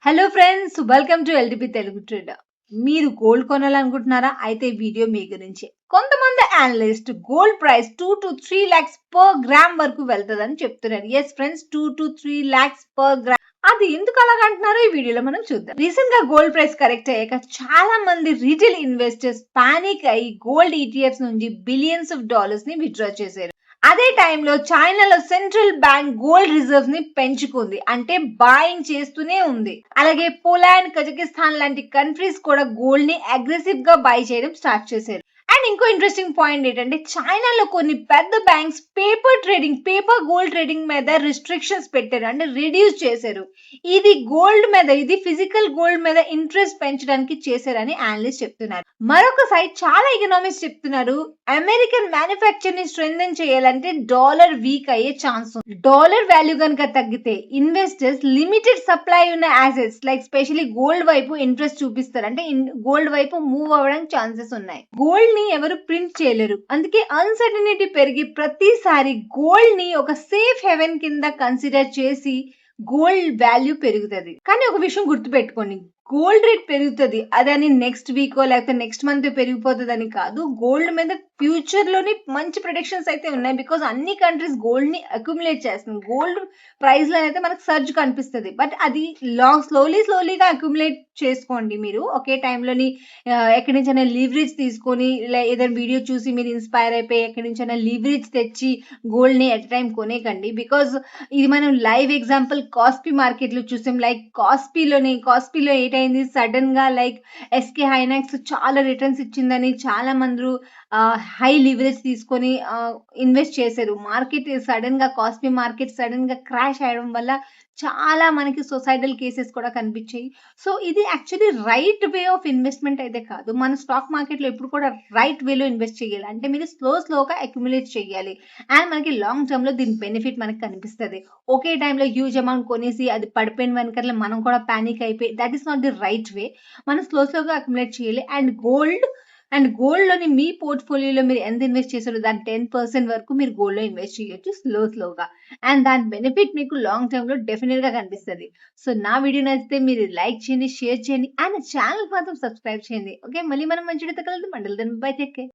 Hello friends, welcome to LTP Telugu trader. మీరు gold కొనాలనుకుంటున్నారా? అయితే ఈ వీడియో మీ గురించి. కొంతమంది analyst gold price 2 to 3 lakhs per gram వరకు వెళ్తదని చెప్తున్నారు. Yes friends, 2 to 3 lakhs per gram. అది ఎందుకు అలాగంటున్నారో ఈ వీడియోలో మనం చూద్దాం. రీసెంట్ గా గోల్డ్ ప్రైస్ కరెక్ట్ అయ్యాక చాలా మంది రీటైల్ ఇన్వెస్టర్స్ పానిక్ అయ్యి గోల్డ్ ఈటీఎఫ్స్ నుంచి బిలియన్స్ ఆఫ్ డాలర్స్ ని విత్డ్రా చేశారు. అదే టైంలో చైనాలో సెంట్రల్ బ్యాంక్ గోల్డ్ రిజర్వ్స్ ని పెంచుకుంది, అంటే బాయింగ్ చేస్తూనే ఉంది. అలాగే పోలాండ్, కజకిస్తాన్ లాంటి కంట్రీస్ కూడా గోల్డ్ ని అగ్రెసివ్ గా బై చేయడం స్టార్ట్ చేశారు. అండ్ ఇంకో ఇంట్రెస్టింగ్ పాయింట్ ఏంటంటే చైనాలో కొన్ని పెద్ద బ్యాంక్స్ పేపర్ గోల్డ్ ట్రేడింగ్ మీద రిస్ట్రిక్షన్స్ పెట్టారు, అంటే రిడ్యూస్ చేశారు. ఇది ఫిజికల్ గోల్డ్ మీద ఇంట్రెస్ట్ పెంచడానికి చేశారని అనలిస్ట్ చెప్తున్నారు. మరొక సైడ్ చాలా ఎకనామిక్స్ చెప్తున్నారు, అమెరికన్ మ్యానుఫ్యాక్చర్ ని స్ట్రెంథెన్ చేయాలంటే డాలర్ వీక్ అయ్యే ఛాన్స్ ఉంది. డాలర్ వాల్యూ కనుక తగ్గితే ఇన్వెస్టర్స్ లిమిటెడ్ సప్లై ఉన్న యాసెట్స్ లైక్ స్పెషల్లీ గోల్డ్ వైపు ఇంట్రెస్ట్ చూపిస్తారు, అంటే గోల్డ్ వైపు మూవ్ అవ్వడానికి ఛాన్సెస్ ఉన్నాయి. గోల్డ్ ని ఎవరు ప్రింట్ చేయలేరు, అందుకే అన్సర్టనిటీ పెరిగి ప్రతిసారి గోల్డ్ ని ఒక సేఫ్ హెవెన్ కింద కన్సిడర్ చేసి గోల్డ్ వాల్యూ పెరుగుతుంది. కానీ ఒక విషయం గుర్తుపెట్టుకోండి, గోల్డ్ రేట్ పెరుగుతుంది అదని నెక్స్ట్ వీక్ లేకపోతే నెక్స్ట్ మంత్ పెరిగిపోతుంది అని కాదు. గోల్డ్ మీద ఫ్యూచర్ లోని మంచి ప్రొడిక్షన్స్ అయితే ఉన్నాయి, బికాస్ అన్ని కంట్రీస్ గోల్డ్ ని అక్యుములేట్ చేస్తుంది. గోల్డ్ ప్రైస్ లో అయితే మనకు సర్జ్ కనిపిస్తుంది, బట్ అది స్లోలీగా అక్యుములేట్ చేసుకోండి. మీరు ఒకే టైంలోని ఎక్కడి నుంచైనా లీవరేజ్ తీసుకొని ఏదైనా వీడియో చూసి మీరు ఇన్స్పైర్ అయిపోయి ఎక్కడి నుంచైనా లీవరేజ్ తెచ్చి గోల్డ్ ని ఎట్ టైం కొనేకండి. బికాస్ ఇది మనం లైవ్ ఎగ్జాంపుల్ కాస్పీ మార్కెట్ లో చూసాం. లైక్ కాస్పీలో ఏంటైంది, సడన్ గా లైక్ ఎస్కే హైనాక్స్ చాలా రిటర్న్స్ ఇచ్చిందని చాలా మంది హై లివరేజ్ తీసుకొని ఇన్వెస్ట్ చేశారు. కాస్పీ మార్కెట్ సడన్ గా క్రాష్ అయ్యడం వల్ల చాలా మనకి సొసైటల్ కేసెస్ కూడా కనిపించాయి. సో ఇది actually right way of investment అయితే కాదు. మన స్టాక్ మార్కెట్ లో ఎప్పుడు కూడా రైట్ వేలో ఇన్వెస్ట్ చేయాలి, అంటే మీరు స్లోగా అక్యుములేట్ చేయాలి. అండ్ మనకి లాంగ్ టర్మ్ లో దీని బెనిఫిట్ మనకి కనిపిస్తుంది. ఒకే టైంలో హ్యూజ్ అమౌంట్ కొనేసి అది పడిపోయిన వెనకాల మనం కూడా పానిక్ అయిపోయి that is not the right way. మనం స్లోగా అక్యుములేట్ చేయాలి. అండ్ గోల్డ్ లోని మీ పోర్ట్ఫోలియోలో మీరు ఎంత ఇన్వెస్ట్ చేశారో దాని 10% వరకు మీరు గోల్డ్ లో ఇన్వెస్ట్ చేయొచ్చు స్లోగా. అండ్ దాని బెనిఫిట్ మీకు లాంగ్ టర్మ్ లో డెఫినెట్ గా కనిపిస్తుంది. సో నా వీడియో నచ్చితే మీరు లైక్ చేయండి, షేర్ చేయండి అండ్ ఛానల్ మాత్రం సబ్స్క్రైబ్ చేయండి. ఓకే, మళ్ళీ మనం మంచి కలుద్దాం. By, take care.